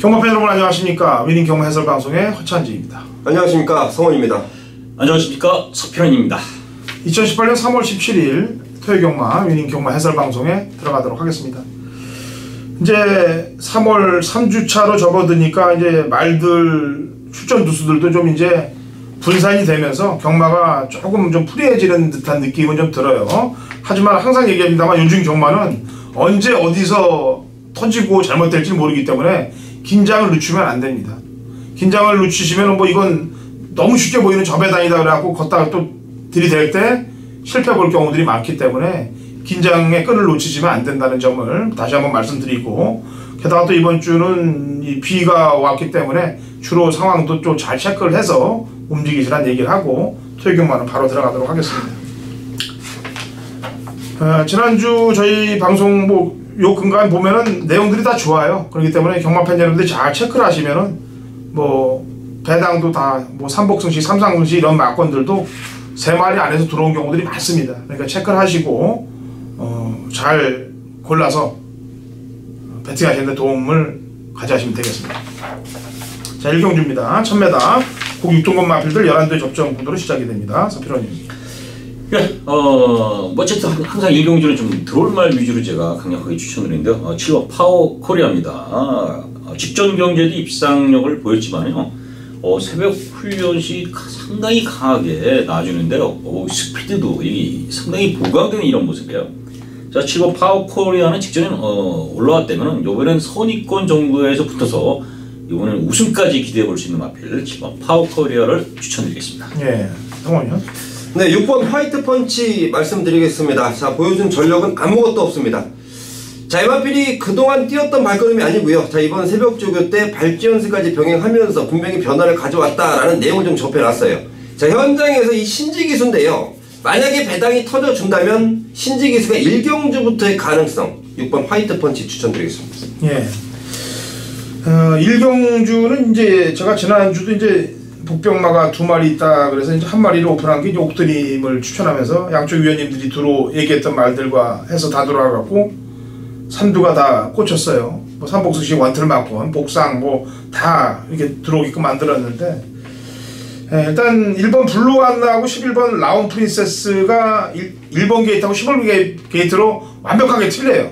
경마팬 여러분 안녕하십니까. 위닝 경마 해설 방송의 허찬지입니다. 안녕하십니까. 성원입니다. 안녕하십니까. 서필원입니다. 2018년 3월 17일 토요경마 위닝 경마 해설 방송에 들어가도록 하겠습니다. 이제 3월 3주차로 접어드니까 이제 말들 출전 두수들도 좀 이제 분산이 되면서 경마가 조금 좀 프리해지는 듯한 느낌은 좀 들어요. 하지만 항상 얘기합니다만 요즘 경마는 언제 어디서 터지고 잘못될지 모르기 때문에 긴장을 늦추면 안 됩니다. 긴장을 늦추시면 뭐 이건 너무 쉽게 보이는 저배당이다 그래갖고 걷다가 또 들이댈 때 실패 볼 경우들이 많기 때문에 긴장의 끈을 놓치시면 안 된다는 점을 다시 한번 말씀드리고, 게다가 또 이번 주는 이 비가 왔기 때문에 주로 상황도 좀 잘 체크를 해서 움직이시라는 얘기를 하고 토요경마는 바로 들어가도록 하겠습니다. 지난주 저희 방송 요 근간 보면은 내용들이 다 좋아요. 그렇기 때문에 경마팬 여러분들이 잘 체크를 하시면은 뭐 배당도 다 뭐 삼복승시, 삼상승시 이런 막건들도 3마리 안에서 들어온 경우들이 많습니다. 그러니까 체크를 하시고 잘 골라서 배팅하시는 데 도움을 가져가시면 되겠습니다. 자, 1경주입니다. 1000m 고 6등급 마필들 11대 접전 구도로 시작이 됩니다. 서필원입니다. 예, 어쨌든 항상 1경주는 좀 들어올 말 위주로 제가 강력하게 추천을 했는데요. 7번 파워 코리아입니다. 직전 경제도 입상력을 보였지만요. 새벽 훈련 시 상당히 강하게 놔주는데요. 스피드도 상당히 보강되는 이런 모습이에요. 자, 7번 파워 코리아는 직전에 올라왔다면 이번엔 선위권 정도에서 붙어서 이번엔 우승까지 기대해 볼 수 있는 마필 7번 파워 코리아를 추천드리겠습니다. 예, 성원이요? 네, 6번 화이트 펀치 말씀드리겠습니다. 자, 보여준 전력은 아무것도 없습니다. 자, 이 마필이 그동안 뛰었던 발걸음이 아니고요. 자, 이번 새벽 조교 때 발주 연습까지 병행하면서 분명히 변화를 가져왔다라는 내용을 좀 접해놨어요. 자, 현장에서 이 신지기수인데요. 만약에 배당이 터져준다면 신지기수가 1경주부터의 가능성 6번 화이트 펀치 추천드리겠습니다. 예. 1경주는 이제 제가 지난주도 이제 복병마가 2마리 있다 그래서 이제 1마리를 오픈한 게 이제 옥드림을 추천하면서 양쪽 위원님들이 두루 얘기했던 말들과 해서 다 돌아가고 산두가 다 꽂혔어요. 뭐 삼복승시 원틀마권 복상 뭐 다 이렇게 들어오게끔 만들었는데, 일단 1번 블루안나하고 11번 라운 프린세스가 1번 게이트하고 11번 게이트로 완벽하게 틀려요.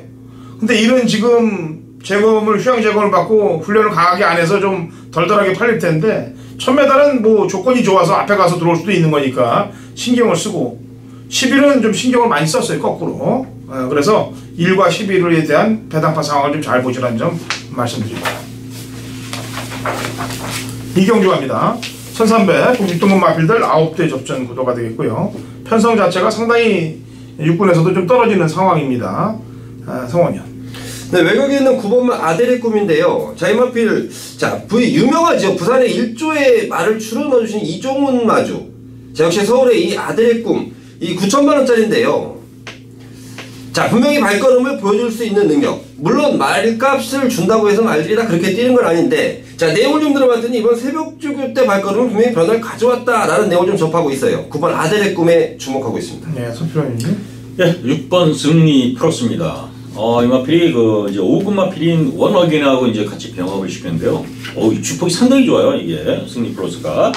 근데 이는 지금 휴양 제거를 받고 훈련을 강하게 안 해서 좀 덜덜하게 팔릴 텐데 1000m는 뭐 조건이 좋아서 앞에 가서 들어올 수도 있는 거니까 신경을 쓰고, 11은 좀 신경을 많이 썼어요, 거꾸로. 그래서 1과 11에 대한 배당파 상황을 좀 잘 보시라는 점 말씀드립니다. 2경주 갑니다. 1300 6등급 마필들 9대 접전 구도가 되겠고요. 편성 자체가 상당히 육군에서도 좀 떨어지는 상황입니다. 성원이요. 네, 외곽에 있는 9번만 아델의 꿈인데요. 자, 이 마필, 자, 유명하죠. 부산에 1조의 말을 추려 넣어주신 이종훈 마주. 자, 역시 서울의 이 아델의 꿈, 이 9천만원짜리인데요. 자, 분명히 발걸음을 보여줄 수 있는 능력. 물론 말값을 준다고 해서 말들이 다 그렇게 뛰는 건 아닌데, 자, 내용을 좀 들어봤더니 이번 새벽주교 때 발걸음은 분명히 변화를 가져왔다라는 내용을 좀 접하고 있어요. 9번 아델의 꿈에 주목하고 있습니다. 네, 서필원님. 예, 6번 승리 프로스입니다. 이 마필이 이제 5급 마필인 원어게인하고 이제 같이 병합을 시켰는데요. 이 주폭이 상당히 좋아요, 이게 승리 플러스가.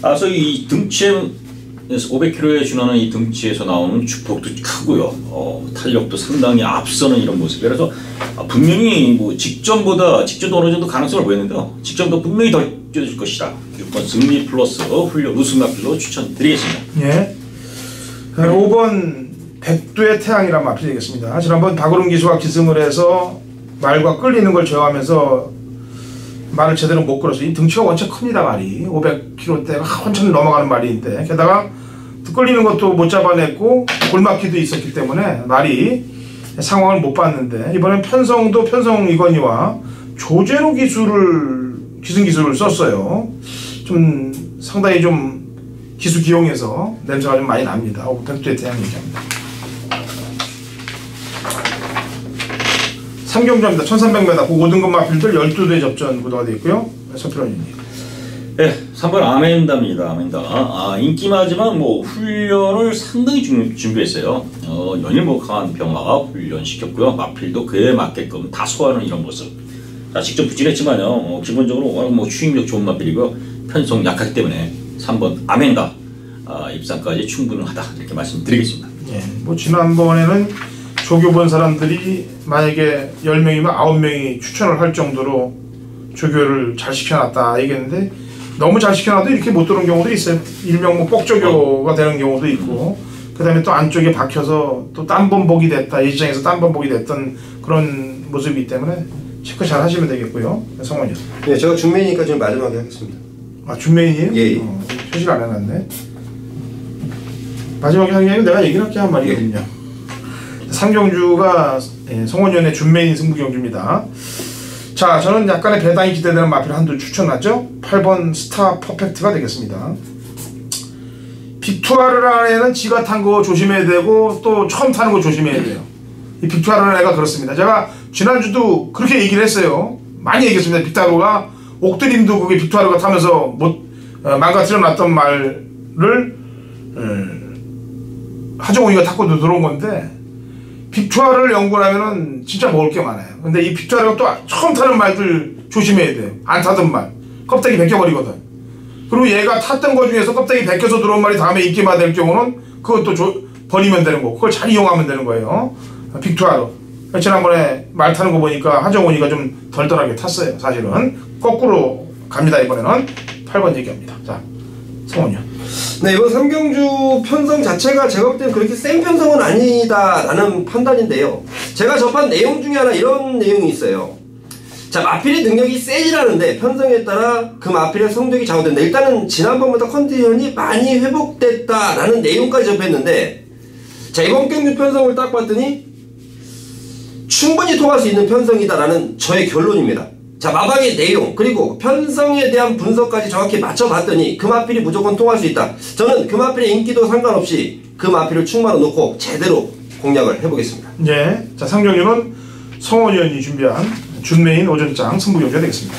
그래서 이 등치에서 500kg에 준하는 이 등치에서 나오는 주폭도 크고요. 탄력도 상당히 앞서는 이런 모습이에요. 그래서 분명히 뭐 직전도 어느 정도 가능성을 보였는데요. 직전도 분명히 더 뛰어줄 것이다. 6번 승리 플러스 훈련 우승 마필로 추천드리겠습니다. 예. 5번 백두의 태양이란 마필이 되겠습니다. 지난번 박으름 기수가 기승을 해서 말과 끌리는 걸 제어하면서 말을 제대로 못 끌어서 이 등치가 원체 큽니다. 말이 500kg대가 한참 넘어가는 말인데, 게다가 끌리는 것도 못 잡아냈고 골막기도 있었기 때문에 말이 상황을 못 봤는데, 이번엔 편성도 편성 이건희와 조제로 기승 기술을 썼어요. 좀 상당히 좀 기수 기용해서 냄새가 좀 많이 납니다. 백두의 태양 얘기합니다. 3경주입니다. 1300m 고 5등급 마필들 12대 접전 구도가 되어 있고요. 서필원님. 네, 3번 아멘다입니다. 아멘다. 인기마지만 뭐 훈련을 상당히 준비했어요. 연일목한 병마가 훈련시켰고요. 마필도 그에 맞게끔 다 소화하는 이런 모습. 자, 직접 부진했지만요. 기본적으로 뭐 추임력 좋은 마필이고요. 편성 약하기 때문에 3번 아멘다 입상까지 충분하다 이렇게 말씀드리겠습니다. 예, 뭐 지난번에는 조교 본 사람들이 만약에 10명이면 9명이 추천을 할 정도로 조교를 잘 시켜놨다 얘기했는데 너무 잘 시켜놔도 이렇게 못 들어온 경우도 있어요. 일명 뭐 뻑조교가 되는 경우도 있고 그 다음에 또 안쪽에 박혀서 또 딴번복이 됐다, 예시장에서 딴번복이 됐던 그런 모습이기 때문에 체크 잘 하시면 되겠고요. 성원이요. 네, 제가 준메이니까 지금 마지막에 하겠습니다. 아, 준메인이에요? 예. 표시를 안 해놨네. 마지막에 하는 게 아니고 내가 얘기를 할게 한 말이거든요. 상경주가 성원위원의 준메인 승부경주입니다. 자, 저는 약간의 배당이 기대되는 마필 한두 추천하죠. 8번 스타 퍼펙트가 되겠습니다. 빅투아르라는 지가 탄 거 조심해야 되고 또 처음 타는 거 조심해야 돼요. 이 빅투아르라는 애가 그렇습니다. 제가 지난주도 그렇게 얘기를 했어요. 많이 얘기했습니다. 빅투아르가 옥드림도 그게 빅투아르가 타면서 못 망가뜨려 놨던 말을 하정우이가 탔고도 들어온 건데 빅투아르를 연구를 하면은 진짜 먹을 게 많아요. 근데 이 빅투아르가 또 처음 타는 말들 조심해야 돼요. 안 타던 말 껍데기 벗겨버리거든. 그리고 얘가 탔던 거 중에서 껍데기 벗겨서 들어온 말이 다음에 인기가 될 경우는 그것도 버리면 되는 거고 그걸 잘 이용하면 되는 거예요. 빅투아르 지난번에 말 타는 거 보니까 하정우이가 좀 덜덜하게 탔어요. 사실은 거꾸로 갑니다. 이번에는 8번 얘기합니다. 자, 성원이요. 네, 이번 삼경주 편성 자체가 제가 볼 때는 그렇게 센 편성은 아니다라는 판단인데요. 제가 접한 내용 중에 하나 이런 내용이 있어요. 자, 마필의 능력이 세지라는데 편성에 따라 그 마필의 성적이 좌우된다. 일단은 지난번보다 컨디션이 많이 회복됐다라는 내용까지 접했는데 자, 이번 경주 편성을 딱 봤더니 충분히 통할 수 있는 편성이다라는 저의 결론입니다. 자, 마방의 내용 그리고 편성에 대한 분석까지 정확히 맞춰봤더니 그 마필이 무조건 통할 수 있다. 저는 그 마필의 인기도 상관없이 그 마필을 충만으로 놓고 제대로 공략을 해보겠습니다. 네, 자 상경주는 성원위원이 준비한 준메인 오전장 승부경주가 되겠습니다.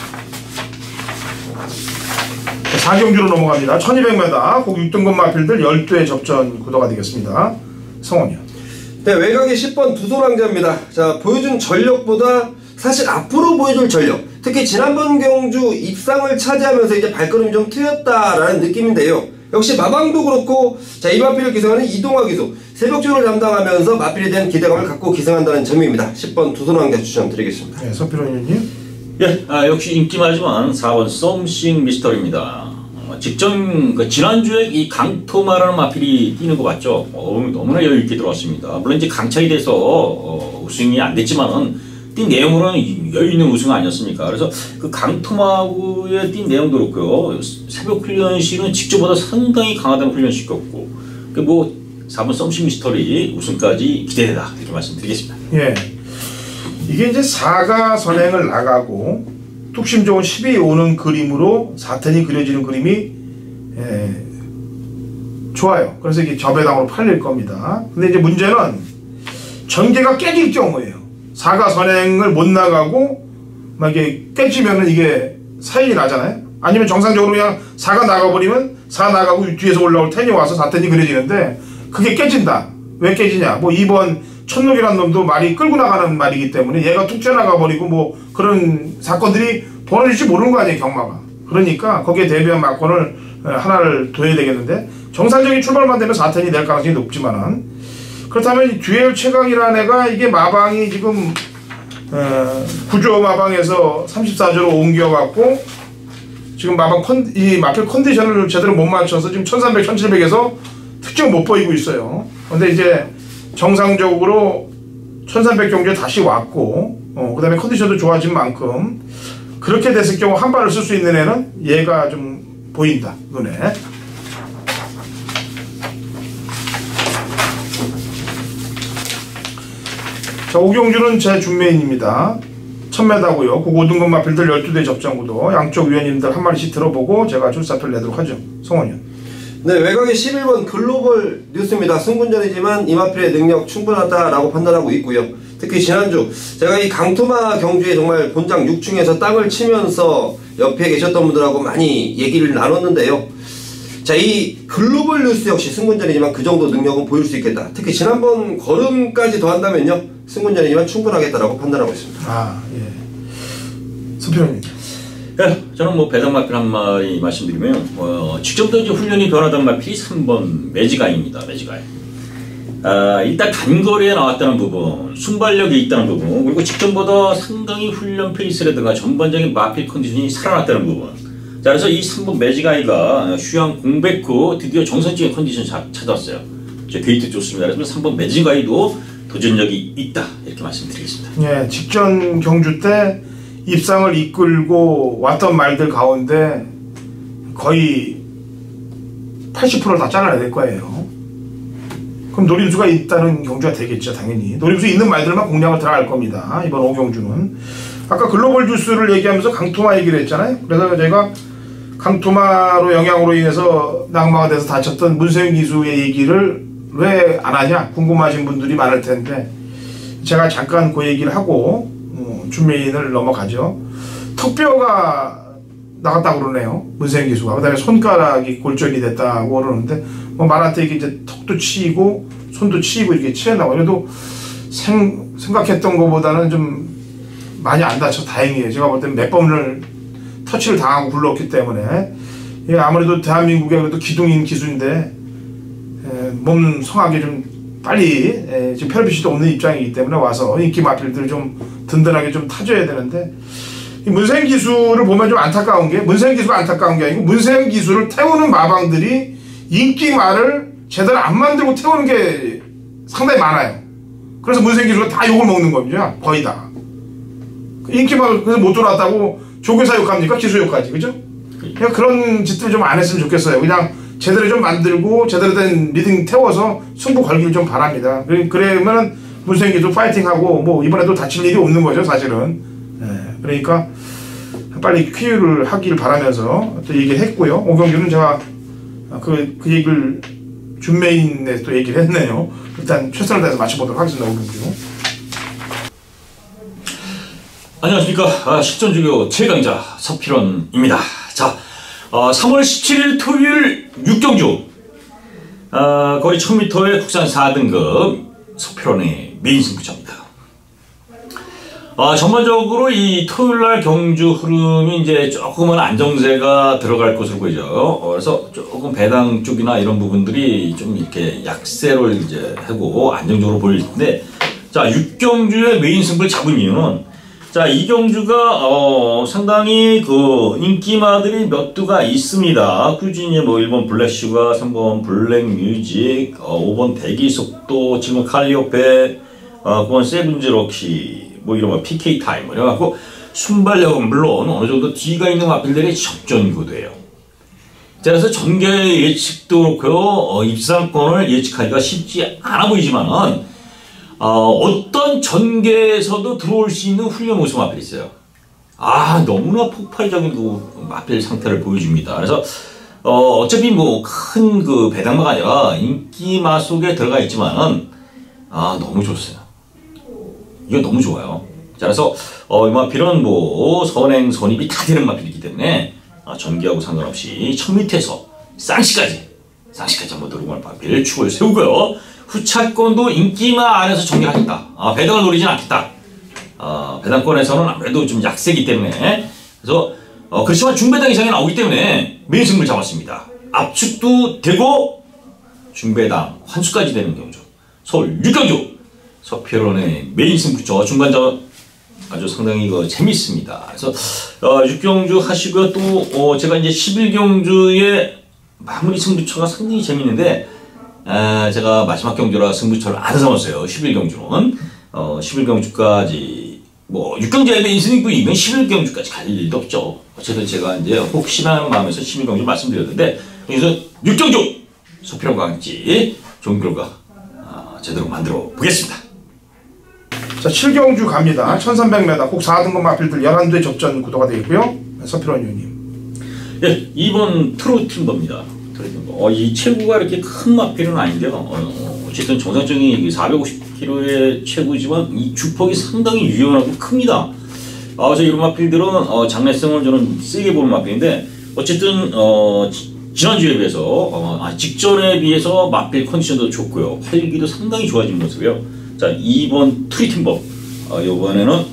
4경주로 넘어갑니다. 1200m 국 6등급 마필들 12회 접전 구도가 되겠습니다. 성원이요. 네, 외곽의 10번 두도랑자입니다. 자, 보여준 전력보다 사실 앞으로 보여줄 전력, 특히 지난번 경주 입상을 차지하면서 이제 발걸음이 좀 트였다라는 느낌인데요. 역시 마방도 그렇고 자, 이 마필을 기승하는 이동화 기수 새벽주를 담당하면서 마필에 대한 기대감을 갖고 기승한다는 점입니다. 10번 두도랑자 추천드리겠습니다. 네, 서필호 의원님. 예, 역시 인기마지만 4번 썸씽 미스터리입니다. 지난주에 이 강토마라는 마필이 뛰는 거 봤죠? 너무나 여유있게 들어왔습니다. 물론 이제 강착이 돼서 우승이 안 됐지만은 뛴 내용으로는 여유있는 우승 아니었습니까? 그래서 그 강토마구의 뛴 내용도 그렇고요. 새벽 훈련실은 직접보다 상당히 강하다는 훈련시켰고, 뭐 4번 썸씽 미스터리 우승까지 기대된다 이렇게 말씀드리겠습니다. 예, 이게 이제 4가 선행을 나가고 뚝심 좋은 10이 오는 그림으로 사텐이 그려지는 그림이 좋아요. 그래서 이게 저배당으로 팔릴 겁니다. 근데 이제 문제는 전개가 깨질 경우예요. 4가 선행을 못 나가고 막 이게 깨지면은 이게 사인이 나잖아요. 아니면 정상적으로 그냥 4가 나가버리면 4 나가고 뒤에서 올라올 텐이 와서 4텐이 그려지는데 그게 깨진다. 왜 깨지냐? 뭐 2번 천록이라는 놈도 말이 끌고 나가는 말이기 때문에 얘가 툭 튀어나가 버리고 뭐 그런 사건들이 벌어질지 모르는 거 아니에요, 경마가. 그러니까 거기에 대비한 막권을 하나를 둬야 되겠는데 정상적인 출발만 되면 4텐이 될 가능성이 높지만은 그렇다면 이 듀엘 최강이라는 애가 이게 마방이 지금 구조 마방에서 34조로 옮겨갖고 지금 이 마필 컨디션을 제대로 못 맞춰서 지금 1300, 1700에서 특징을 못 보이고 있어요. 근데 이제 정상적으로 1300 경주에 다시 왔고 그 다음에 컨디션도 좋아진 만큼 그렇게 됐을 경우 한 발을 쓸 수 있는 애는 얘가 좀 보인다, 눈에. 자, 오경주는 제 준메인입니다. 1000m고요. 그 5등급 마필들 12대 접전구도 양쪽 위원님들 한 마리씩 들어보고 제가 출사표를 내도록 하죠. 성원이요. 네, 외곽의 11번 글로벌 뉴스입니다. 승군전이지만 이 마필의 능력 충분하다라고 판단하고 있고요. 특히 지난주 제가 이 강토마 경주에 정말 본장 6중에서 땅을 치면서 옆에 계셨던 분들하고 많이 얘기를 나눴는데요. 자, 이 글로벌 뉴스 역시 승군전이지만 그 정도 능력은 보일 수 있겠다. 특히 지난번 걸음까지 더한다면요 승군전이지만 충분하겠다라고 판단하고 있습니다. 아, 예. 서평님. 네, 저는 뭐 배당 마필 한 마리 말씀드리면 직전부터 이제 훈련이 변하던 마필이 3번 매지가이입니다. 매지가이. 일단 단거리에 나왔다는 부분, 순발력이 있다는 부분, 그리고 직전보다 상당히 훈련 페이스라든가 전반적인 마필 컨디션이 살아났다는 부분. 자, 그래서 이 3번 매지가이가 휴양 공백 후 드디어 정상적인 컨디션 찾았어요. 게이트 좋습니다. 그래서 3번 매지가이도 도전력이 있다 이렇게 말씀드리겠습니다. 예, 직전 경주 때 입상을 이끌고 왔던 말들 가운데 거의 80%를 다 잘라낼 거예요. 그럼 노림수가 있다는 경주가 되겠죠, 당연히. 노림수 있는 말들만 공략을 들어갈 겁니다. 이번 5경주는. 아까 글로벌 주스를 얘기하면서 강토마 얘기를 했잖아요. 그래서 제가 강토마로 영향으로 인해서 낙마가 돼서 다쳤던 문세윤 기수의 얘기를 왜 안 하냐 궁금하신 분들이 많을 텐데 제가 잠깐 그 얘기를 하고 준메인을 넘어가죠. 턱뼈가 나갔다고 그러네요. 문세윤 기수가. 그 다음에 손가락이 골절이 됐다고 그러는데 뭐 말한테 이게 이제 턱도 치이고 손도 치이고 이렇게 치였나봐요. 그래도 생각했던 것보다는 좀 많이 안 다쳐 다행이에요. 제가 볼 때는 몇 번을 터치를 당하고 굴렀기 때문에 아무래도 대한민국의 그래도 기둥인 기수인데 몸 성하게 좀 빨리 지금 펠비시도 없는 입장이기 때문에 와서 인기 마필들 좀 든든하게 좀 타줘야 되는데 이 문세윤 기수를 보면 좀 안타까운 게 문세윤 기수가 안타까운 게 아니고 문세윤 기수를 태우는 마방들이 인기 말을 제대로 안 만들고 태우는 게 상당히 많아요. 그래서 문세윤 기수가 다 욕을 먹는 겁니다. 거의 다. 인기 말을 그래서 못 돌아왔다고 조교사 욕합니까? 기수 욕하지, 그죠? 그냥 그런 짓들 좀 안 했으면 좋겠어요. 그냥 제대로 좀 만들고 제대로 된 리딩 태워서 승부 걸기를 좀 바랍니다. 그러면 문세윤 기수 파이팅하고 뭐 이번에도 다칠 일이 없는 거죠, 사실은. 그러니까 빨리 퀴유를 하길 바라면서 또 얘기를 했고요. 오경주는 제가 그 얘기를 준메인에 또 얘기를 했네요. 일단 최선을 다해서 맞춰보도록 하겠습니다. 오경주. 안녕하십니까. 실전주교 최강자 서필원입니다. 자, 3월 17일 토요일 6경주 거리 1000m의 국산 4등급 서필원의 메인 승부처입니다. 전반적으로 이 토요일날 경주 흐름이 이제 조금은 안정세가 들어갈 것으로 보이죠. 그래서 조금 배당 쪽이나 이런 부분들이 좀 이렇게 약세를 이제 하고 안정적으로 보일 텐데, 자, 6경주의 메인 승부를 잡은 이유는, 자, 이 경주가 상당히 그 인기마들이 몇 두가 있습니다. 꾸준히 뭐 1번 블랙슈가, 3번 블랙뮤직, 5번 대기속도, 7번 칼리오페, 9번 세븐즈럭키, 뭐 이런 거 PK 타임 이래갖고 순발력은 물론 어느 정도 뒤가 있는 마필들이 접전구도예요. 자, 그래서 전개 예측도 그렇고요. 입상권을 예측하기가 쉽지 않아 보이지만은 어떤 전개에서도 들어올 수 있는 훌륭한 우승 마필이 있어요. 너무나 폭발적인 그 마필 상태를 보여줍니다. 그래서 어차피 뭐 큰 그 배당마가 아니라 인기마 속에 들어가 있지만은 너무 좋았어요. 이거 너무 좋아요. 자, 그래서 이 마필은 뭐 선행 선입이 다 되는 마필이기 때문에 전개하고 상관없이 1000m에서 쌍시까지 한번 들어갈 마필 축을 세우고요. 후차권도 인기마 안에서 전개하겠다. 배당을 노리진 않겠다. 배당권에서는 아무래도 좀 약세기 때문에, 그래서 그렇지만 중배당 이상이 나오기 때문에 메인 승부를 잡았습니다. 압축도 되고 중배당 환수까지 되는 경주. 서울 6경주 서필원의 메인 승부죠. 중간전 아주 상당히 재밌습니다. 그래서 6경주 하시고요. 또 제가 이제 11경주의 마무리 승부처가 상당히 재밌는데, 제가 마지막 경주라 승부처를 안 삼았어요. 11경주는 11경주까지 뭐 6경주에 메인 승부 이건 11경주까지 갈 일도 없죠. 어쨌든 제가 이제 혹시나 마음에서 11경주 말씀드렸는데, 여기서 6경주 서필원과 함께 좋은 결과 제대로 만들어 보겠습니다. 자, 7경주 갑니다. 1300m 꼭 4등급 마필들 11대 접전 구도가 되겠고요. 서필원 의원님. 예, 2번 트로팀버입니다. 이 체구가 이렇게 큰 마필은 아닌데요. 어쨌든 정상적인 450kg의 체구지만 이 주폭이 상당히 유연하고 큽니다. 그래서 이런 마필들은 장래성을 저는 세게 보는 마필인데, 어쨌든 지난주에 비해서 직전에 비해서 마필 컨디션도 좋고요. 활기도 상당히 좋아진 모습이에요. 자, 2번 트리팀버 이번에는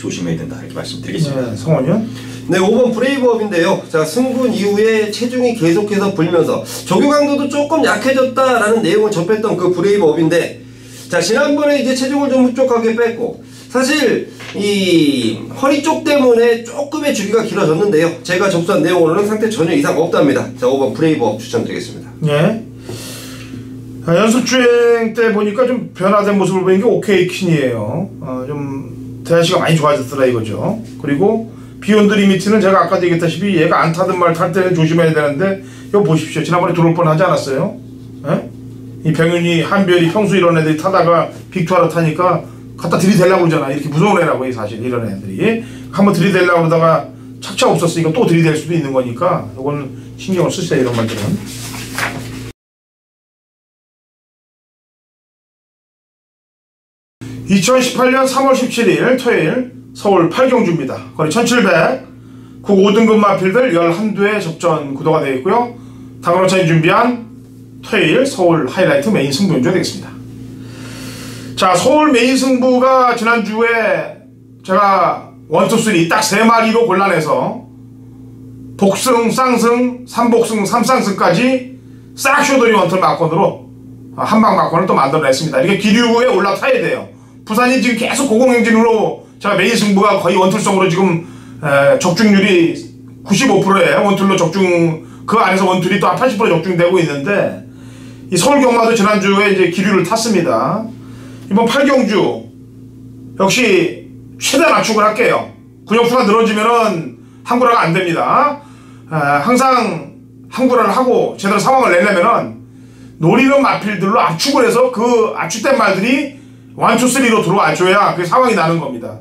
조심해야 된다 이렇게 말씀드리겠습니다. 네, 성원이요? 네, 5번 브레이브업인데요. 자, 승군 이후에 체중이 계속해서 불면서 조교 강도도 조금 약해졌다라는 내용을 접했던 그 브레이브업인데, 자, 지난번에 이제 체중을 좀 흡족하게 뺐고, 사실 이 허리 쪽 때문에 조금의 주기가 길어졌는데요. 제가 접수한 내용으로는 상태 전혀 이상 없답니다. 자, 5번 브레이브업 추천드리겠습니다. 예. 연습 주행 때 보니까 좀 변화된 모습을 보이는 게 오케이 퀸이에요. 좀 대하시가 많이 좋아졌더라 이거죠. 그리고 비욘드 리미트는 제가 아까도 얘기했다시피 얘가 안 타든 말 탈 때는 조심해야 되는데 이거 보십시오. 지난번에 들어올 뻔 하지 않았어요? 예? 이 병윤이, 한별이, 평소 이런 애들이 타다가 빅투하러 타니까 갖다 들이대려고 그러잖아. 이렇게 무서운 애라고 사실 이런 애들이. 한번 들이대려고 그러다가 착착 없었으니까 또 들이댈 수도 있는 거니까 이건 신경을 쓰세요. 이런 말들은. 2018년 3월 17일 토요일 서울 8경주입니다. 거리 1700, 국 5등급 마필들 11대 접전 구도가 되어 있고요. 당근호차이 준비한 토요일 서울 하이라이트 메인 승부 연주가 되겠습니다. 자, 서울 메인 승부가 지난주에 제가 1, 2, 3 딱 3마리로 골라내서 복승, 쌍승, 3복승, 3쌍승까지 싹 쇼돌이 원털 마건으로 한방 마건을 또 만들어냈습니다. 이렇게 기류에 올라타야 돼요. 부산이 지금 계속 고공행진으로 제가 메인 승부가 거의 원툴성으로 지금 적중률이 95%에 원툴로 적중, 그 안에서 원툴이 또 한 80% 적중되고 있는데, 이 서울 경마도 지난주에 이제 기류를 탔습니다. 이번 8경주 역시 최대한 압축을 할게요. 근역수가 늘어지면은 항구라가 안 됩니다. 항상 항구라를 하고 제대로 상황을 내려면은 노리는 마필들로 압축을 해서 그 압축된 말들이 1, 2, 3로 들어와줘야 그 상황이 나는 겁니다.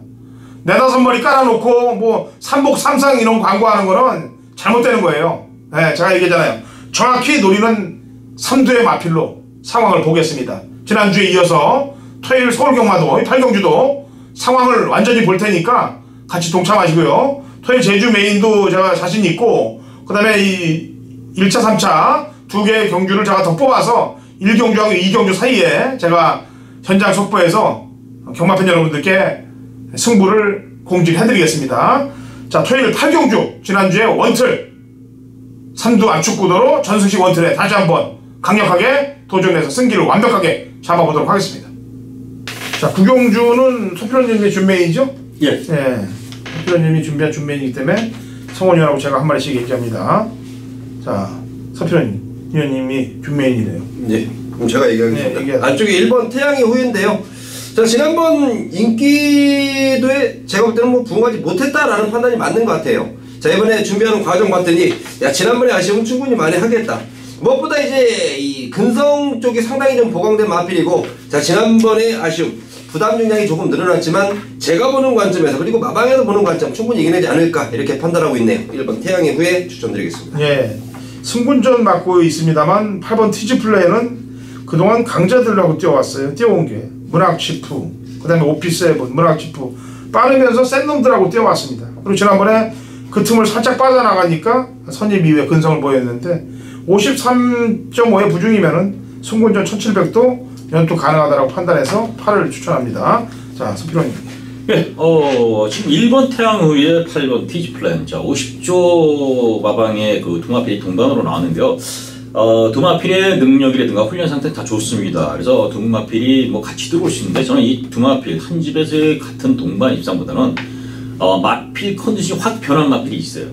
4-5마리 깔아놓고 뭐 3복 3상 이런 광고하는 거는 잘못되는 거예요. 네, 제가 얘기했잖아요. 정확히 노리는 3두의 마필로 상황을 보겠습니다. 지난주에 이어서 토요일 서울경마도 8경주도 상황을 완전히 볼 테니까 같이 동참하시고요. 토요일 제주 메인도 제가 자신 있고, 그 다음에 이 1차 3차 두 개의 경주를 제가 더 뽑아서 1경주하고 2경주 사이에 제가 현장 속보에서 경마팬 여러분들께 승부를 공지해드리겠습니다. 자, 토요일 8경주 지난주에 원틀 3두 압축구도로 전승식 원틀에 다시 한번 강력하게 도전해서 승기를 완벽하게 잡아보도록 하겠습니다. 자, 9경주는 소필원님의 준메인이죠? 예. 예. 소필원님이 준비한 준메인이기 때문에 성원이라고 제가 한 마리씩 얘기합니다. 자, 서필원님, 위원님이 준메인이래요. 네, 그럼 제가 얘기하겠습니다. 네, 안쪽에 1번 태양의 후예인데요. 자, 지난번 인기도에 제가 볼 때는 뭐 부응하지 못했다라는 판단이 맞는 것 같아요. 자, 이번에 준비하는 과정 봤더니, 야, 지난번에 아쉬움 충분히 많이 하겠다. 무엇보다 이제 이 근성 쪽이 상당히 좀 보강된 마필이고, 자, 지난번에 아쉬움 부담 중량이 조금 늘어났지만 제가 보는 관점에서, 그리고 마방에서 보는 관점 충분히 이겨내지 않을까 이렇게 판단하고 있네요. 1번 태양의 후예 추천드리겠습니다. 예. 승군전 맡고 있습니다만 8번 티즈플레이는 그동안 강자들하고 뛰어왔어요. 뛰어온 게 문학치프, 그 다음에 오피세븐, 문학치프 빠르면서 센 놈들하고 뛰어왔습니다. 그리고 지난번에 그 틈을 살짝 빠져나가니까 선입 이후에 근성을 보였는데 53.5의 부중이면은 승군전 1700도 연투 가능하다고 판단해서 8을 추천합니다. 자, 서필원님. 예, 지금 1번 태양 후에 8번 티즈플랜. 자, 50조 마방의 그 두마필이 동반으로 나왔는데요. 두마필의 능력이라든가 훈련 상태 다 좋습니다. 그래서 두마필이 뭐 같이 들어올 수 있는데, 저는 이 두마필 한 집에서의 같은 동반 입장보다는 마필 컨디션이 확 변한 마필이 있어요.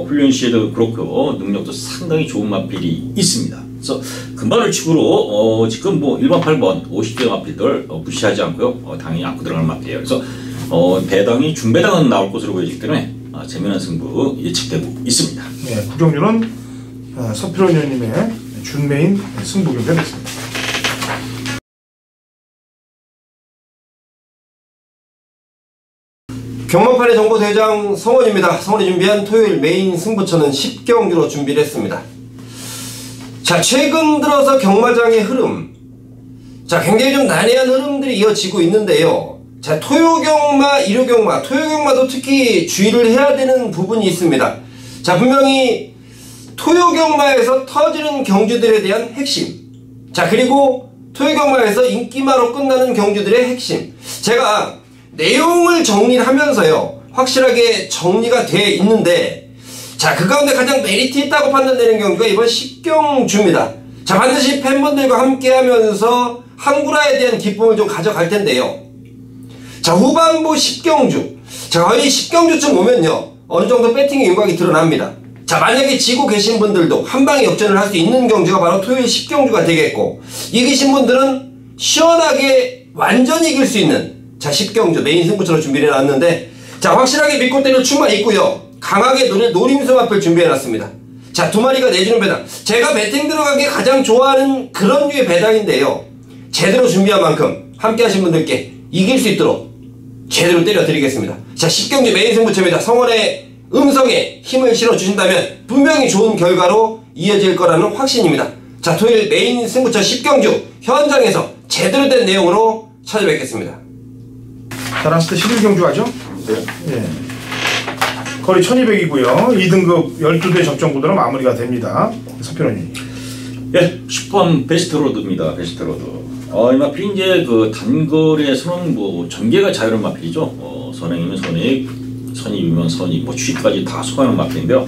훈련 시에도 그렇고 능력도 상당히 좋은 마필이 있습니다. 그래서 금발을 치고로 지금 뭐 1번, 8번 50대 마필들 무시하지 않고요. 당연히 안고 들어가는 마필이에요. 그래서 배당이 중배당은 나올 것으로 보여지기 때문에 재미난 승부 예측되고 있습니다. 네, 구경률은 서필원 의원님의 준메인 승부 경기였습니다. 경마판의 정보대장 성원입니다. 성원이 준비한 토요일 메인 승부처는 10경주로 준비를 했습니다. 자, 최근 들어서 경마장의 흐름, 자, 굉장히 좀 난해한 흐름들이 이어지고 있는데요. 자, 토요경마, 일요경마, 토요경마도 특히 주의를 해야 되는 부분이 있습니다. 자, 분명히 토요경마에서 터지는 경주들에 대한 핵심, 자, 그리고 토요경마에서 인기마로 끝나는 경주들의 핵심, 제가 내용을 정리를 하면서요 확실하게 정리가 돼 있는데, 자, 그 가운데 가장 메리트 있다고 판단되는 경기가 이번 10경주입니다. 자, 반드시 팬분들과 함께 하면서 한구라에 대한 기쁨을 좀 가져갈 텐데요. 자, 후반부 10경주. 자, 거의 10경주쯤 오면요 어느 정도 배팅의 윤곽이 드러납니다. 자, 만약에 지고 계신 분들도 한방에 역전을 할 수 있는 경주가 바로 토요일 10경주가 되겠고, 이기신 분들은 시원하게 완전히 이길 수 있는, 자, 10경주 메인 승부처럼 준비를 해놨는데, 자, 확실하게 믿고 때릴 추만 있고요 강하게 노릴 노림수 앞을 준비해놨습니다. 자, 두 마리가 내주는 배당. 제가 배팅 들어가기 가장 좋아하는 그런 류의 배당인데요, 제대로 준비한 만큼 함께 하신 분들께 이길 수 있도록 제대로 때려드리겠습니다. 자, 10경주 메인 승부처입니다. 성원의 음성에 힘을 실어주신다면 분명히 좋은 결과로 이어질 거라는 확신입니다. 자, 토요일 메인 승부처 10경주 현장에서 제대로 된 내용으로 찾아뵙겠습니다. 자, 라스트 11경주 하죠? 네. 예. 거리 1200이고요. 2등급 12대 적정구도로 마무리가 됩니다. 서편원님. 예, 10번 베스트 로드입니다. 베스트 로드. 이 마필이 이제 그 단거리에서는 뭐 전개가 자유로운 마필이죠. 선행이면 선행, 선입이면 선입, 뭐 취까지 다 소화하는 마필인데요.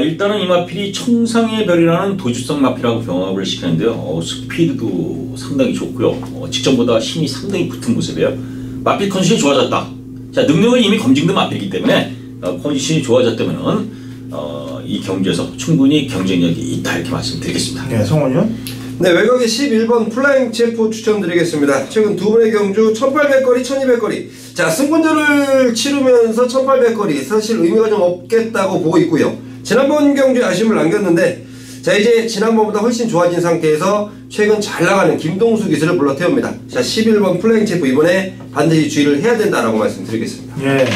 일단은 이 마필이 청상의 별이라는 도주성 마필하고 병합을 시키는데요. 스피드도 상당히 좋고요. 직전보다 힘이 상당히 붙은 모습이에요. 마필 컨디션이 좋아졌다. 자, 능력은 이미 검증된 마필이기 때문에 컨디션이 좋아졌다면은 이 경기에서 충분히 경쟁력이 있다 이렇게 말씀드리겠습니다. 네, 성원이요? 네, 외곽의 11번 플라잉 체포 추천드리겠습니다. 최근 두 분의 경주 1800거리, 1200거리. 자, 승분전을 치르면서 1800거리 사실 의미가 좀 없겠다고 보고 있고요. 지난번 경주에 아쉬움을 남겼는데, 자, 이제 지난번보다 훨씬 좋아진 상태에서 최근 잘 나가는 김동수 기수를 불러 태웁니다. 자, 11번 플라잉 체포 이번에 반드시 주의를 해야 된다라고 말씀드리겠습니다. 예.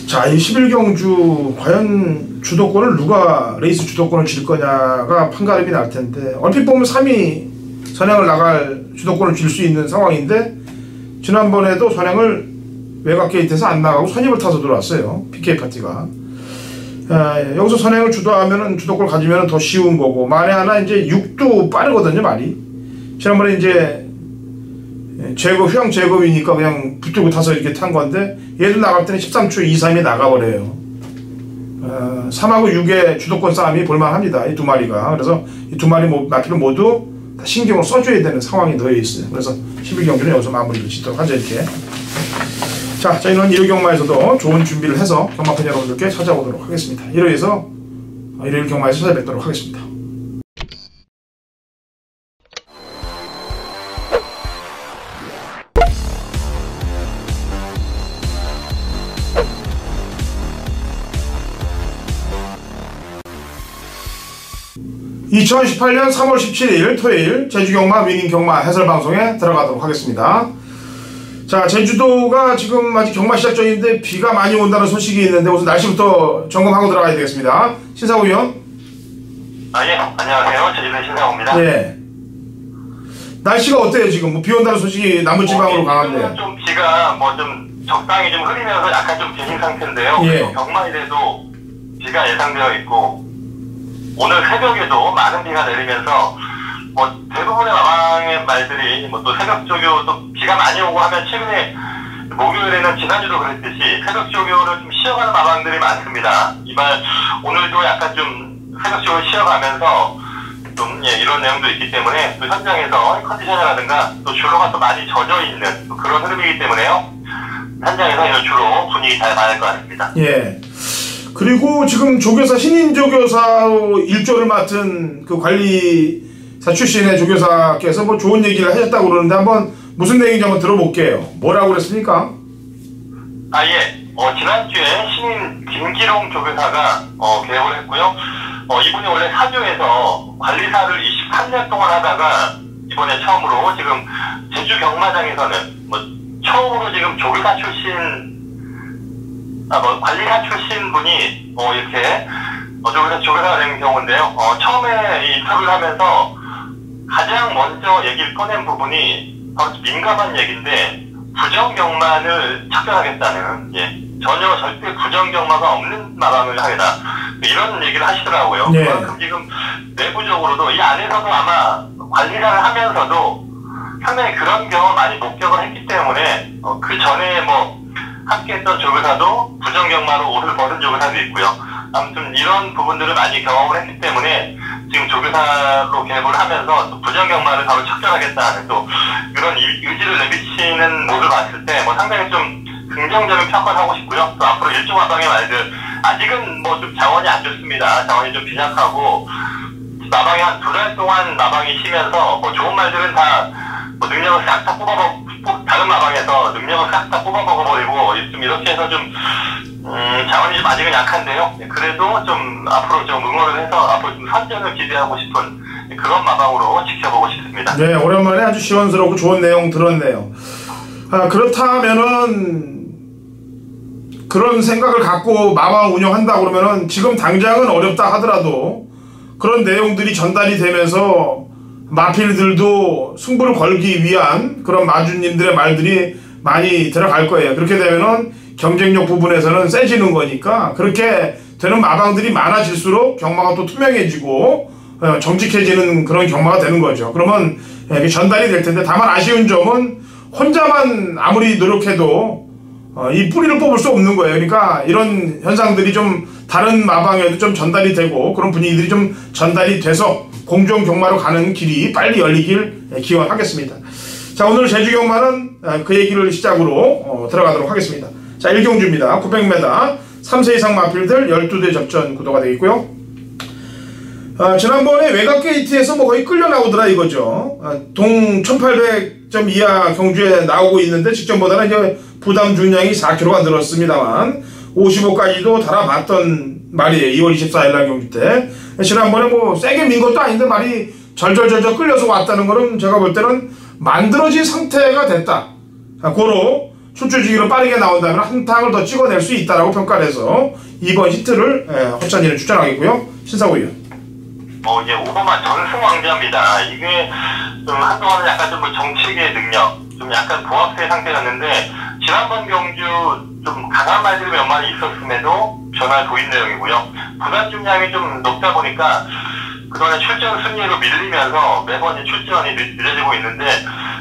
자, 이 11경주 과연 주도권을 누가 레이스 주도권을 줄 거냐가 판가름이 날 텐데, 얼핏 보면 3위 선행을 나갈 주도권을 줄 수 있는 상황인데, 지난번에도 선행을 외곽 게이트에서 안 나가고 선입을 타서 들어왔어요. PK 파티가. 여기서 선행을 주도하면은 주도권을 가지면 더 쉬운 거고, 만에 하나 이제 6도 빠르거든요, 말이. 지난번에 이제 휘황 제거위니까 그냥 붙들고 타서 이렇게 탄 건데, 얘도 나갈 때는 13초 2, 3이 나가버려요. 3하고 6의 주도권 싸움이 볼만합니다, 이 두 마리가. 그래서 이 두 마리 마필은 모두 다 신경을 써줘야 되는 상황이 놓여 있어요. 그래서 11경주는 여기서 마무리를 짓도록 하죠, 이렇게. 자, 저희는 1호 경마에서도 좋은 준비를 해서 경마팬 여러분들께 찾아오도록 하겠습니다. 1호에서 일요일 경마에서 찾아뵙도록 하겠습니다. 2018년 3월 17일 토요일 제주경마 위닝경마 해설방송에 들어가도록 하겠습니다. 자, 제주도가 지금 아직 경마 시작 중인데 비가 많이 온다는 소식이 있는데 우선 날씨부터 점검하고 들어가야 되겠습니다. 신상우 위원. 예, 안녕하세요. 제주도 신상우입니다. 예. 날씨가 어때요 지금? 뭐 비 온다는 소식이 남부지방으로 강한데. 좀 비가 뭐 좀 적당히 좀 흐리면서 약간 좀 비신 상태인데요. 예. 경마일에도 비가 예상되어 있고, 오늘 새벽에도 많은 비가 내리면서 뭐 대부분의 마방의 말들이 뭐 또 새벽 조교 또 비가 많이 오고 하면, 최근에 목요일에는 지난주도 그랬듯이 새벽 조교를 좀 쉬어가는 마방들이 많습니다. 이말 오늘도 약간 좀 새벽 조교를 쉬어가면서 좀 이런 내용도 있기 때문에, 또 현장에서 컨디션이라든가 또 주로가 또 많이 젖어 있는 그런 흐름이기 때문에요. 현장에서 이런 주로 분위기 잘 봐야 할 것 같습니다. 예. 그리고 지금 조교사, 신인 조교사 일조를 맡은 그 관리사 출신의 조교사께서 뭐 좋은 얘기를 하셨다고 그러는데, 한번 무슨 내용인지 한번 들어볼게요. 뭐라고 그랬습니까? 예. 지난주에 신인 김기롱 조교사가 개업을 했고요. 이분이 원래 사주에서 관리사를 23년 동안 하다가 이번에 처음으로 지금 제주 경마장에서는 뭐 처음으로 지금 조교사 출신, 관리사 출신 분이 이렇게 조교사가 된 경우인데요. 처음에 이 인터뷰를 하면서 가장 먼저 얘기를 꺼낸 부분이 바로 민감한 얘기인데, 부정경마를 척결하겠다는, 전혀 절대 부정경마가 없는 마방을 하겠다, 이런 얘기를 하시더라고요. 네. 그만큼 지금 내부적으로도 이 안에서도 아마 관리사를 하면서도 상당히 그런 경험을 많이 목격을 했기 때문에 그 전에 뭐 함께했던 조교사도 부정경마로 옷을 벗은 조교사도 있고요. 아무튼 이런 부분들을 많이 경험을 했기 때문에 지금 조교사로 개업을 하면서 또 부정경마를 바로 척결하겠다는 또 이런 의지를 내비치는 모습을 봤을 때 뭐 상당히 좀 긍정적인 평가를 하고 싶고요. 또 앞으로 일종 마방의 말들 아직은 뭐 좀 자원이 안 좋습니다. 자원이 좀 빈약하고 마방이 한 2달 동안 마방이 쉬면서 뭐 좋은 말들은 다 뭐 능력을 싹 다 다른 마방에서 능력을 싹 다 뽑아먹어버리고 좀 이렇게 해서 좀 자원이 좀 아직은 약한데요. 그래도 좀 앞으로 좀 응원을 해서 앞으로 좀 선전을 기대하고 싶은 그런 마방으로 지켜보고 싶습니다. 네, 오랜만에 아주 시원스럽고 좋은 내용 들었네요. 그렇다면은 그런 생각을 갖고 마방을 운영한다 그러면은 지금 당장은 어렵다 하더라도 그런 내용들이 전달이 되면서 마필들도 승부를 걸기 위한 그런 마주님들의 말들이 많이 들어갈 거예요. 그렇게 되면은 경쟁력 부분에서는 세지는 거니까 그렇게 되는 마방들이 많아질수록 경마가 또 투명해지고 정직해지는 그런 경마가 되는 거죠. 그러면 전달이 될 텐데 다만 아쉬운 점은 혼자만 아무리 노력해도 이 뿌리를 뽑을 수 없는 거예요. 그러니까 이런 현상들이 좀 다른 마방에도 좀 전달이 되고 그런 분위기들이 좀 전달이 돼서 공정 경마로 가는 길이 빨리 열리길 기원하겠습니다. 자, 오늘 제주 경마는 그 얘기를 시작으로 들어가도록 하겠습니다. 자, 1경주입니다. 900m 3세 이상 마필들 12대 접전 구도가 되겠고요. 지난번에 외곽 게이트에서 뭐 거의 끌려 나오더라 이거죠. 동 1800점 이하 경주에 나오고 있는데 직전보다는 이제 부담 중량이 4kg가 늘었습니다만 55까지도 달아봤던 말이에요. 2월 24일 날 경주 때. 지난번에 뭐 세게 민 것도 아닌데 말이 절절절절 끌려서 왔다는 거는 제가 볼 때는 만들어진 상태가 됐다. 고로 출주지기로 빠르게 나온다면 한 탕을 더 찍어낼 수 있다라고 평가를 해서 이번 히트를 허찬이는 추천하겠고요. 신사고 의원. 이제 오바마 전승 왕자입니다. 이게 좀 한동안은 약간 좀 정치계의 능력, 좀 약간 보합세 상태였는데 지난번 경주 좀 강한 말들이 몇 마디 있었음에도 변화를 보인 내용이고요. 부담 중량이 좀 높다 보니까 그동안에 출전 순위로 밀리면서 매번 출전이 늦어지고 있는데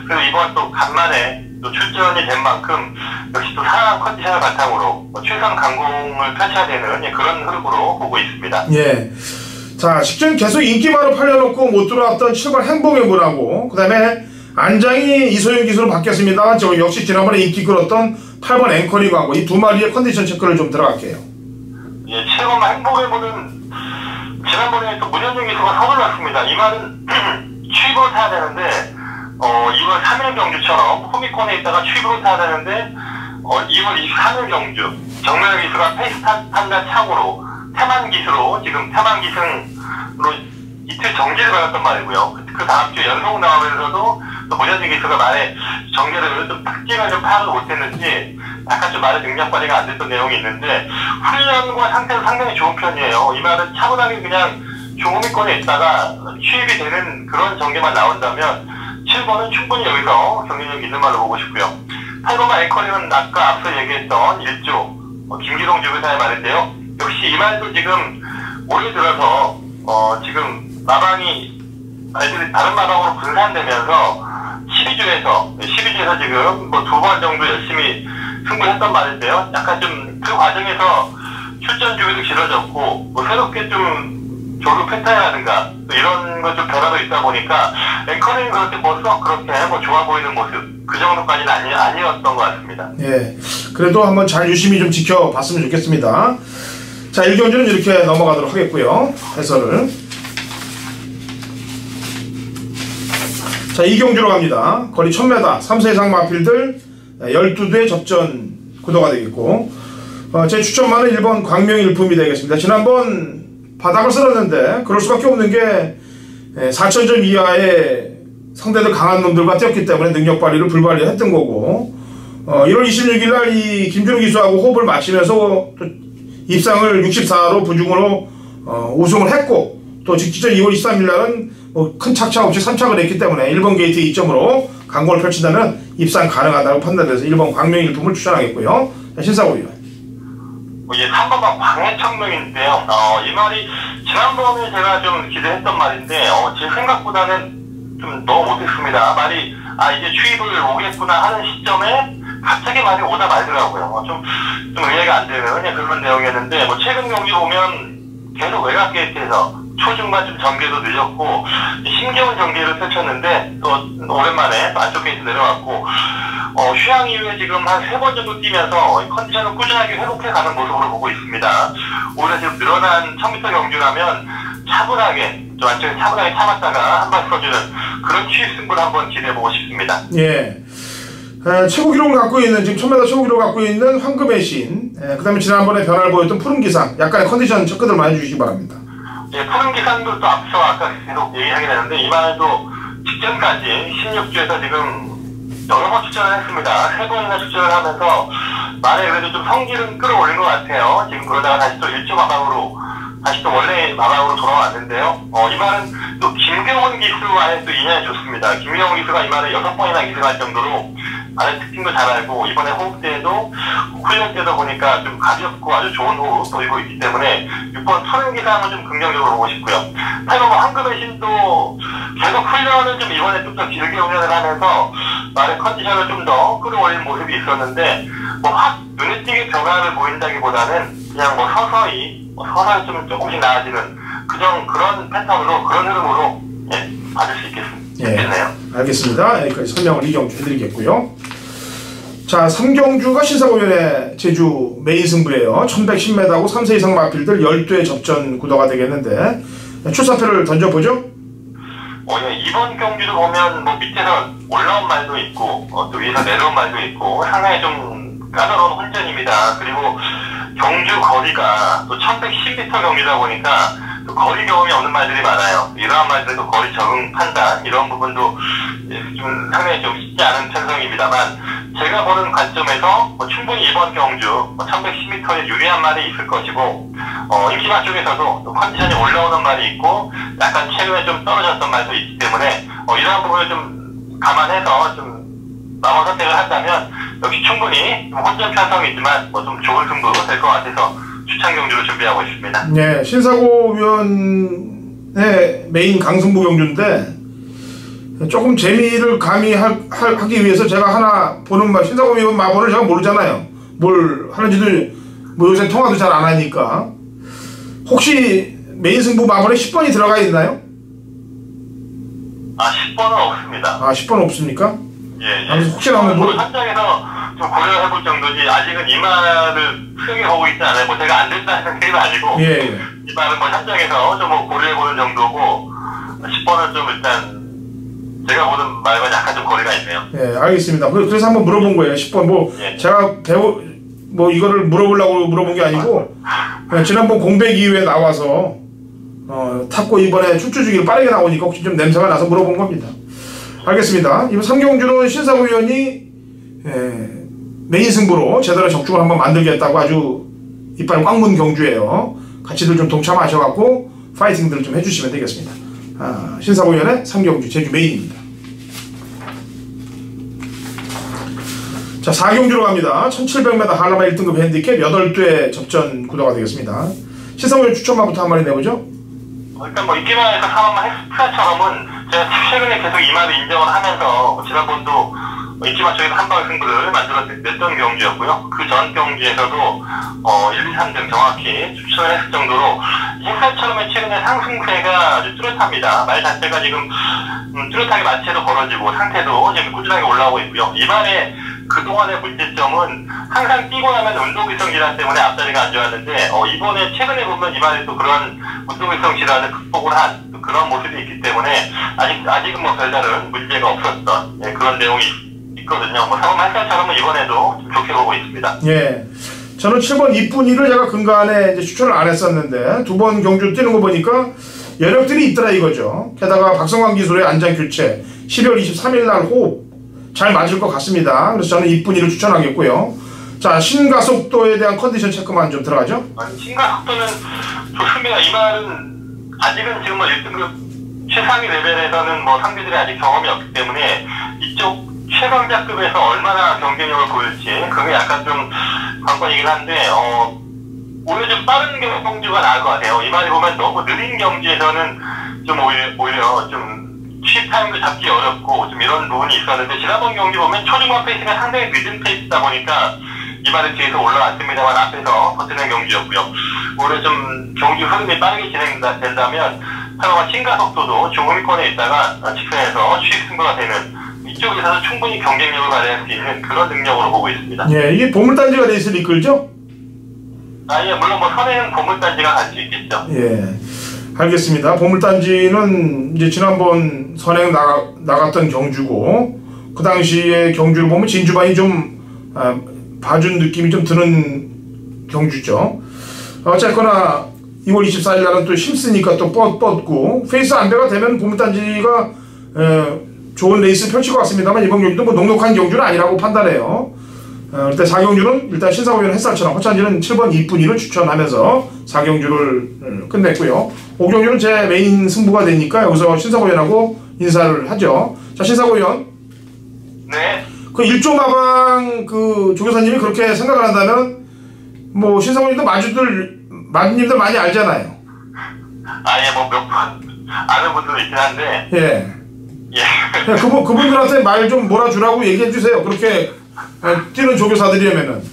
그래서 이번 또 간만에 또 출전이 된 만큼 역시 또 상한 컨디션을 바탕으로 최선 강공을 펼쳐야 되는 그런 흐름으로 보고 있습니다. 예. 자, 직전 계속 인기마로 팔려놓고 못 들어왔던 7번 행복의 문하고 그 다음에 안장이 이소영 기수로 바뀌었습니다만 저 역시 지난번에 인기 끌었던 8번 앵커링하고 이 두 마리의 컨디션 체크를 좀 들어갈게요. 예, 7번 행복의 문은 지난번에 또 문현정 기수가 서둘렀습니다. 이 말은 취입으로 타야 되는데 2월 3일 경주처럼 호미콘에 있다가 취입으로 타야 되는데 2월 23일 경주 정명현 기수가 페이스 판단 착오로 태만 기수로 지금 태만 기승으로 이틀 정지를 받았단 말이고요. 그 다음 주에 연속 나오면서도 또 문현진 기수가 말에 정제를 좀 특징을 좀 파악을 못했는지 약간 좀 말의 능력 발휘가 안 됐던 내용이 있는데 훈련과 상태는 상당히 좋은 편이에요. 이 말은 차분하게 그냥 종호미권에 있다가 취입이 되는 그런 전개만 나온다면 7번은 충분히 여기서 경쟁력 있는 말로 보고 싶고요. 8번과 앵커링은 아까 앞서 얘기했던 1조 김기동 주교사의 말인데요. 역시 이 말도 지금 올해 들어서 지금 마방이 아이들이 다른 마방으로 분산되면서 12주에서 지금 뭐 2번 정도 열심히 승부했던 말인데요. 약간 좀 그 과정에서 출전 주기도 길어졌고 뭐 새롭게 좀 조류 패턴이라든가 이런 것 좀 변화도 있다 보니까 앵커링이 그렇게 그렇게 뭐 좋아 보이는 모습 그 정도까지는 아니었던 것 같습니다. 예, 그래도 한번 잘 유심히 좀 지켜봤으면 좋겠습니다. 자, 1경주는 이렇게 넘어가도록 하겠고요. 해설을. 자, 2경주로 갑니다. 거리 1000m 3세 이상 마필들 12대 접전 구도가 되겠고 제 추천만은 1번 광명일품이 되겠습니다. 지난번 바닥을 쓸었는데 그럴 수밖에 없는 게 4000점 이하의 상대들 강한 놈들과 뛰었기 때문에 능력 발휘를 불발휘 했던 거고 1월 26일 날 이 김준호 기수하고 호흡을 맞추면서 또 입상을 64로 부중으로 우승을 했고 또 직전 2월 23일 날은 뭐 큰 착차 없이 3착을 했기 때문에 1번 게이트 2점으로 강공을 펼친다면 입상 가능하다고 판단돼서 1번 광명일품을 추천하겠고요. 신사고 의원. 이제 3번만 광해청명인데요. 이 말이 지난번에 제가 좀 기대했던 말인데 제 생각보다는 좀 너무 못했습니다. 말이 이제 추입을 오겠구나 하는 시점에 갑자기 말이 오다 말더라고요. 좀 이해가 안 되는 그런 내용이었는데 뭐 최근 경기 보면 계속 외곽 게이트에서 초중반 좀 전개도 늦었고 힘겨운 전개를 펼쳤는데 또 오랜만에 안쪽 게이트 내려왔고 휴양 이후에 지금 한 3번 정도 뛰면서 컨디션을 꾸준하게 회복해가는 모습으로 보고 있습니다. 오히려 지금 늘어난 1000m 경주라면 차분하게 좀 안쪽에 차분하게 참았다가 한 발 써주는 그런 취입 승부를 한번 기대해보고 싶습니다. 예. 최고 기록을 갖고 있는 지금 1000m 최고 기록을 갖고 있는 황금의 신, 그다음에 지난번에 변화를 보였던 푸른 기상, 약간의 컨디션 체크들만 해주시기 바랍니다. 예, 푸른 기상도 또 앞서 아까 계속 얘기하게 되는데 이번에도 직전까지 16주에서 지금 여러 번 출전을 했습니다. 3번이나 출전을 하면서 말에 그래도 좀 성질은 끌어올린 것 같아요. 지금 그러다가 다시 또 1주 마방으로 다시 또 원래 마방으로 돌아왔는데요. 이 말은 또 김경원 기수와의 또 인연이 좋습니다. 김경원 기수가 이 말에 6번이나 기승할 정도로 말의 특징도 잘 알고 이번에 호흡 때도 훈련 때도 보니까 좀 가볍고 아주 좋은 호흡 보이고 있기 때문에 6번 푸른 기상은 좀 긍정적으로 보고 싶고요. 8번 황금의 신도 계속 훈련은 좀 이번에 좀 더 길게 훈련을 하면서 말의 컨디션을 좀 더 끌어올린 모습이 있었는데 뭐 확 눈에 띄게 변화를 보인다기보다는 그냥 뭐 서서히 좀 조금씩 나아지는 그런 패턴으로 그런 흐름으로 받을 수 있겠네요. 알겠습니다. 여기까지 설명을 2경주 해드리겠고요. 자, 3경주가 신사공연의 제주 메인 승부예요. 1110m하고 3세 이상 마필들 12회 접전 구도가 되겠는데 출사표를 던져보죠. 예, 이번 경주도 보면 뭐 밑에서 올라온 말도 있고 또 위에서 내려온 말도 있고 상당히 좀 까다로운 혼전입니다. 그리고 경주 거리가 또 1110m 경주다 보니까 또 거리 경험이 없는 말들이 많아요. 이러한 말들도 거리 적응 판단 이런 부분도 좀 상당히 좀 쉽지 않은 편성입니다만 제가 보는 관점에서 충분히 이번 경주 1110m에 유리한 말이 있을 것이고 임시마 쪽에서도 또 컨디션이 올라오는 말이 있고 약간 최근에 좀 떨어졌던 말도 있기 때문에 이러한 부분을 좀 감안해서 좀 마음 선택을 한다면 역시 충분히 혼전 편성이지만 좀 좋은 승부 될 것 같아서 추천 경주를 준비하고 있습니다. 네, 신사고 위원의 메인 강승부 경주인데 조금 재미를 가미하기 위해서 제가 하나 보는 신사고 위원 마번을 제가 모르잖아요. 뭘 하는지도 뭐 요새 통화도 잘 안 하니까 혹시 메인 승부 마번에 10번이 들어가 있나요? 10번은 없습니다. 10번 없습니까? 예. 혹시나 한번 현장에서 좀 고려해볼 정도지 아직은 이 말을 크게 보고 있지 않아요. 뭐 제가 안 된다는 얘기는 아니고 이 말은 뭐 현장에서 좀 뭐 고려해보는 정도고 10번은 좀 일단 제가 보는 말과 약간 좀 거리가 있네요. 예, 알겠습니다. 그래서 한번 물어본 거예요. 10번 제가 이거를 물어본 게 아니고 지난번 공백 이후에 나와서 탔고 이번에 출주 주기를 빠르게 나오니까 혹시 좀 냄새가 나서 물어본 겁니다. 알겠습니다. 이번 3경주는 신사고 위원이 메인 승부로 제대로 적중을 한번 만들겠다고 아주 이빨 꽉 문 경주예요. 같이들 좀 동참하셔갖고 파이팅들을 좀 해주시면 되겠습니다. 신사고 위원의 3경주 제주 메인입니다. 자, 4경주로 갑니다. 1700m 한라마 1등급 핸디캡 8대 접전 구도가 되겠습니다. 신사고 위원 추천마부터 한 마디 내보죠. 일단 뭐 이기마에서 상황만 헬스프라처럼은 제가 최근에 계속 이 말을 인정을 하면서 지난번도 이기마 쪽에서 한방 승부를 만들어냈던 경주였고요. 그 전 경주에서도 1, 2, 3등 정확히 추천을 했을 정도로 햇살처럼의 최근에 상승세가 아주 뚜렷합니다. 말 자체가 지금 뚜렷하게 마체도 벌어지고 상태도 지금 꾸준하게 올라오고 있고요. 이 말에 그동안의 문제점은 항상 뛰고 나면 운동기성 질환 때문에 앞자리가 안 좋았는데 이번에 최근에 보면 이 말에 또 그런 운동기성 질환을 극복을 한 그런 모습이 있기 때문에 아직은 뭐 별다른 문제가 없었던 그런 내용이 있거든요. 뭐 상황 햇살처럼은 이번에도 좀 좋게 보고 있습니다. 예. 저는 7번 이쁜이를 제가 근간에 이제 추천을 안 했었는데 두 번 경주 뛰는 거 보니까 여력들이 있더라 이거죠. 게다가 박성광 기술의 안장 교체 12월 23일 날 호흡 잘 맞을 것 같습니다. 그래서 저는 이쁜이를 추천하겠고요. 자, 신가속도에 대한 컨디션 체크만 좀 들어가죠. 신가속도는 좋습니다. 이 말은 아직은 지금 뭐 1등급 최상위 레벨에서는 뭐 상대들이 아직 경험이 없기 때문에 이쪽 최강자급에서 얼마나 경쟁력을 보일지 그게 약간 좀 관건이긴 한데 오히려 좀 빠른 경주가 나을 것 같아요. 이 말이 보면 너무 느린 경주에서는 좀 오히려 좀 취입 타임도 잡기 어렵고 좀 이런 부분이 있었는데 지난번 경기 보면 초중반 페이스가 상당히 늦은 페이스다 보니까 이번에 뒤에서 올라왔습니다만 앞에서 버티는 경기였고요. 올해 좀 경기 흐름이 빠르게 진행된다면 타로가 신가속도도 중후위권에 있다가 직선에서 취입 승부가 되는 이쪽에서도 충분히 경쟁력을 발휘할 수 있는 그런 능력으로 보고 있습니다. 예, 이게 보물단지가 레이스를 이끌죠? 예, 물론 뭐 선행은 보물단지가 갈 수 있겠죠. 예, 알겠습니다. 보물단지는 이제 지난번 선행 나갔던 경주고, 그 당시에 경주를 보면 진주반이 좀 봐준 느낌이 좀 드는 경주죠. 어쨌거나 2월 24일 날은 또 힘쓰니까 또 뻗고 페이스 안배가 되면 보물단지가 좋은 레이스 펼칠 것 같습니다만 이번 경기도 뭐 녹록한 경주는 아니라고 판단해요. 일단 4경주는 일단 신사고위원 햇살처럼 허찬지는 7번 이쁜이를 추천하면서 4경주를 끝냈고요. 5경주는 제 메인 승부가 되니까 여기서 신사고위원하고 인사를 하죠. 자, 신사고위원. 네. 그 1조 마방 그 조교사님이 그렇게 생각을 한다면 뭐 신사고위원도 마주님들 많이 알잖아요. 예, 뭐 몇 분 아는 분도 있긴 한데. 예. 예. 그분들한테 말 좀 몰아주라고 얘기해 주세요. 그렇게 뛰는 조교사들이라면은.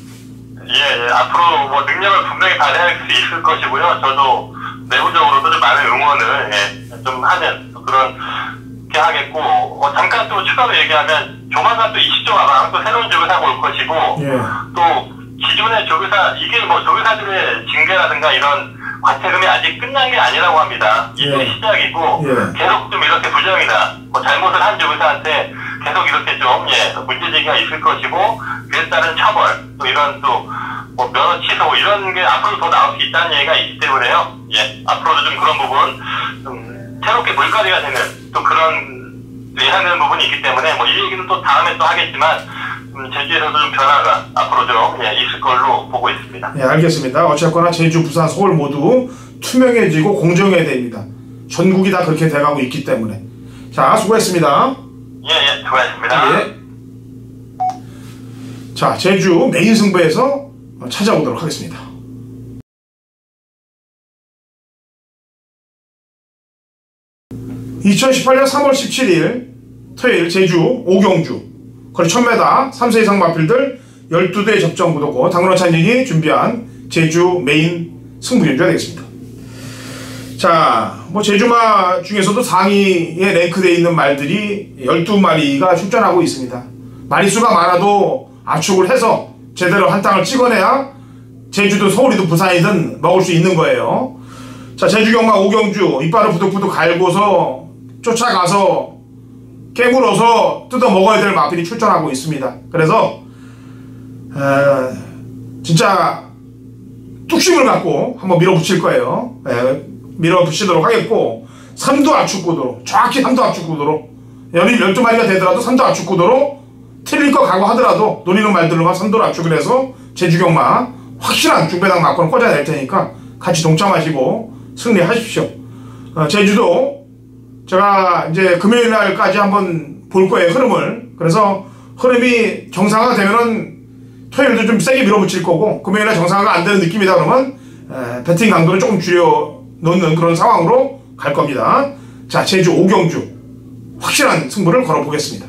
예, 앞으로 뭐 능력을 분명히 발휘할 수 있을 것이고요. 저도 내부적으로도 좀 많은 응원을 좀 하는 그런 게 하겠고, 잠깐 또 추가로 얘기하면 조만간 또 20조 마방 또 새로운 조교사가 올 것이고, 예. 또 기존의 조교사 이게 뭐 조교사들의 징계라든가 이런 과태금이 아직 끝난 게 아니라고 합니다. 이제 예. 시작이고 계속 좀 이렇게 부정이나 뭐 잘못을 한 조교사한테 계속 이렇게 좀 문제제기가 있을 것이고 그에 따른 처벌 또 이런 또 뭐 면허 취소 이런 게 앞으로 더 나올 수 있다는 얘기가 있기 때문에요. 예, 앞으로도 좀 그런 부분 좀 새롭게 물갈이가 되는 또 그런 예상되는 부분이 있기 때문에 뭐 이 얘기는 또 다음에 또 하겠지만 제주에서도 좀 변화가 앞으로 좀 있을 걸로 보고 있습니다. 예, 알겠습니다. 어쨌거나 제주, 부산, 서울 모두 투명해지고 공정해야 됩니다. 전국이 다 그렇게 돼가고 있기 때문에. 자, 수고했습니다. 예, 수고하셨습니다. 예. 자, 제주 메인 승부에서 찾아오도록 하겠습니다. 2018년 3월 17일 토요일 제주 5경주 거리 1000m 3세 이상 마필들 12대 접전 구도고 당근원 찬진이 준비한 제주 메인 승부 경주가 되겠습니다. 자, 뭐 제주마 중에서도 상위에 랭크되어 있는 말들이 12마리가 출전하고 있습니다. 마리수가 많아도 압축을 해서 제대로 한 땅을 찍어내야 제주도 서울이든 부산이든 먹을 수 있는 거예요. 자, 제주경마 5경주 이빨을 부득부득 갈고서 쫓아가서 깨물어서 뜯어 먹어야 될 마필이 출전하고 있습니다. 그래서 진짜 뚝심을 갖고 한번 밀어붙일 거예요. 밀어붙이도록 하겠고 3도 압축구도로 정확히 3도 압축구도로 12마리가 되더라도 3도 압축구도로 틀릴 거 각오하더라도 노리는 말들로만 3도로 압축을 해서 제주경마 확실한 중배당 막고는 꽂아낼 테니까 같이 동참하시고 승리하십시오. 제주도 제가 이제 금요일 날까지 한번 볼 거예요, 흐름을. 그래서 흐름이 정상화가 되면은 토요일도 좀 세게 밀어붙일 거고, 금요일 날 정상화가 안 되는 느낌이다 그러면 배팅 강도를 조금 줄여 놓는 그런 상황으로 갈 겁니다. 자, 제주 5경주 확실한 승부를 걸어보겠습니다.